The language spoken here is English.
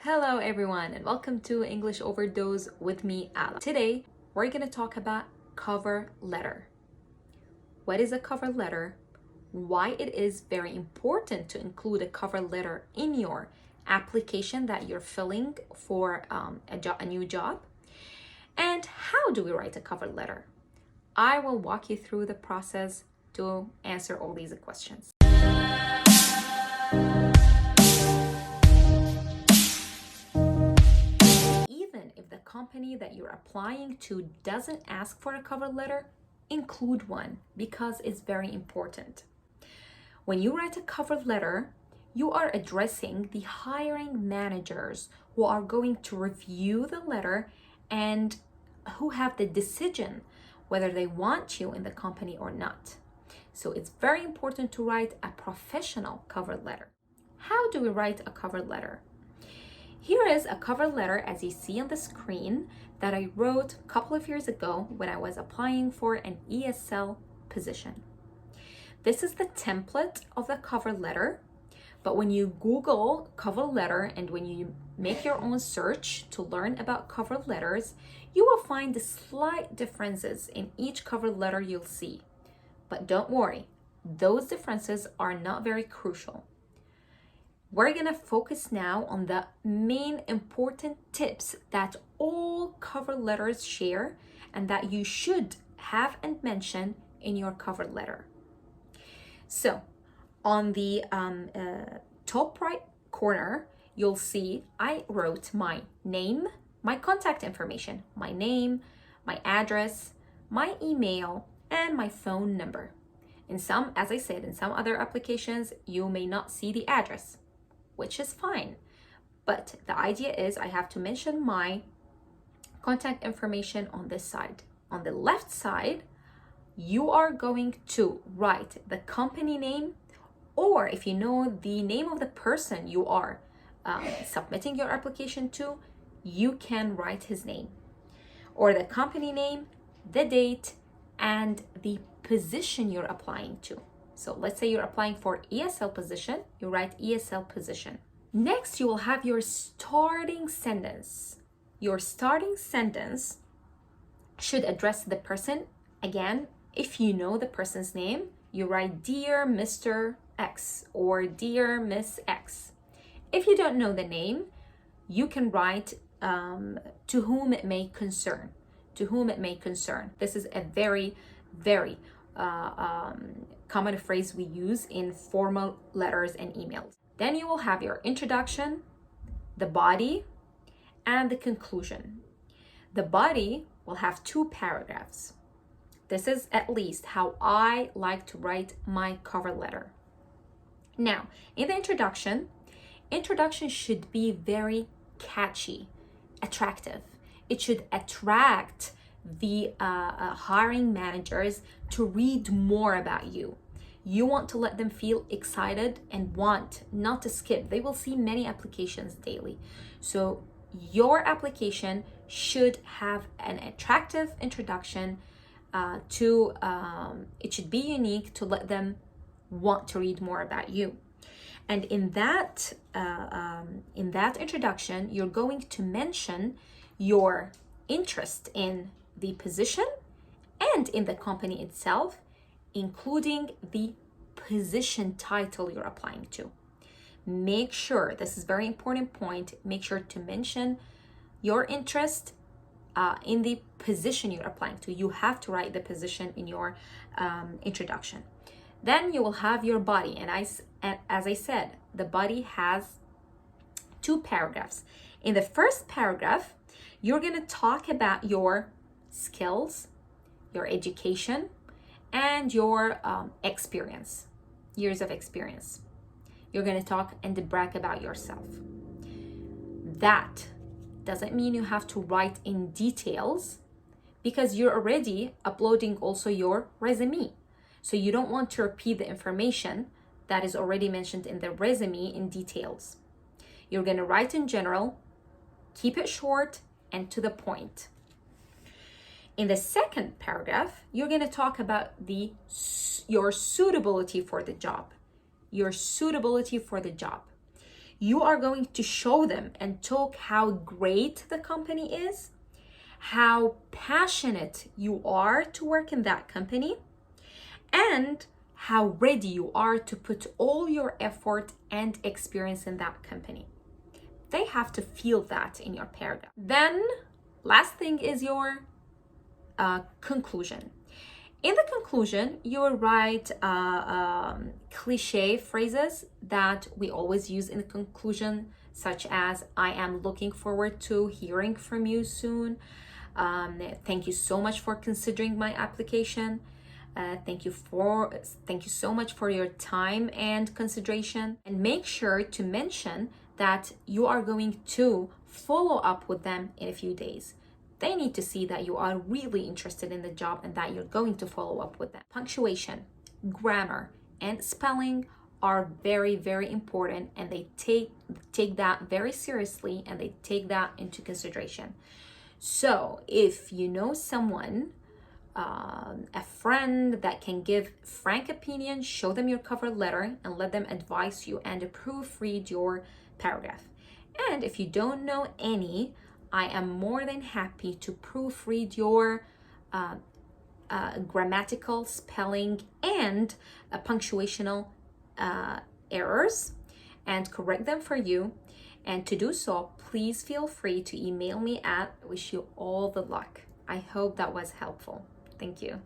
Hello everyone and welcome to English Overdose with me, Ala. Today, we're going to talk about cover letter. What is a cover letter? Why it is very important to include a cover letter in your application that you're filling for a new job. And how do we write a cover letter? I will walk you through the process to answer all these questions. If the company that you're applying to doesn't ask for a cover letter, include one because it's very important. When you write a cover letter, you are addressing the hiring managers who are going to review the letter and who have the decision whether they want you in the company or not. So it's very important to write a professional cover letter. How do we write a cover letter? Here is a cover letter, as you see on the screen, that I wrote a couple of years ago when I was applying for an ESL position. This is the template of the cover letter, but when you Google cover letter and when you make your own search to learn about cover letters, you will find the slight differences in each cover letter you'll see. But don't worry, those differences are not very crucial. We're gonna focus now on the main important tips that all cover letters share and that you should have and mention in your cover letter. So on the top right corner, you'll see I wrote my name, my contact information, my name, my address, my email, and my phone number. In some, as I said, in some other applications, you may not see the address, which is fine. But the idea is I have to mention my contact information on this side. On the left side, you are going to write the company name, or if you know the name of the person you are submitting your application to, you can write his name, or the company name, the date, and the position you're applying to. So let's say you're applying for ESL position, you write ESL position. Next, you will have your starting sentence. Your starting sentence should address the person. Again, if you know the person's name, you write Dear Mr. X or Dear Miss X. If you don't know the name, you can write to whom it may concern. To whom it may concern. This is a very, very common phrase we use in formal letters and emails. Then you will have your introduction, the body, and the conclusion. The body will have 2 paragraphs. This is at least how I like to write my cover letter. Now, in the introduction should be very catchy, attractive. It should attract the hiring managers to read more about you. You want to let them feel excited and want not to skip. They will see many applications daily. So your application should have an attractive introduction it should be unique to let them want to read more about you. And in that introduction, you're going to mention your interest in the position and in the company itself, including the position title you're applying to. Make sure, this is a very important point, make sure to mention your interest in the position you're applying to. You have to write the position in your introduction. Then you will have your body, and as I said, the body has 2 paragraphs. In the first paragraph, you're going to talk about your skills, your education, and your experience, years of experience. You're going to talk and brag about yourself. That doesn't mean you have to write in details because you're already uploading also your resume. So you don't want to repeat the information that is already mentioned in the resume in details. You're going to write in general, keep it short and to the point. In the second paragraph, you're going to talk about your suitability for the job. Your suitability for the job. You are going to show them and talk how great the company is, how passionate you are to work in that company, and how ready you are to put all your effort and experience in that company. They have to feel that in your paragraph. Then, last thing is your conclusion. In the conclusion, you will write cliche phrases that we always use in the conclusion, such as, I am looking forward to hearing from you soon. Thank you so much for considering my application. Thank you so much for your time and consideration. And make sure to mention that you are going to follow up with them in a few days. They need to see that you are really interested in the job and that you're going to follow up with them. Punctuation, grammar, and spelling are very, very important, and they take that very seriously, and they take that into consideration. So if you know someone, a friend that can give frank opinion, show them your cover letter and let them advise you and proofread your paragraph. And if you don't know any, I am more than happy to proofread your grammatical, spelling, and punctuational errors and correct them for you. And to do so, please feel free to email me at. Wish you all the luck. I hope that was helpful. Thank you.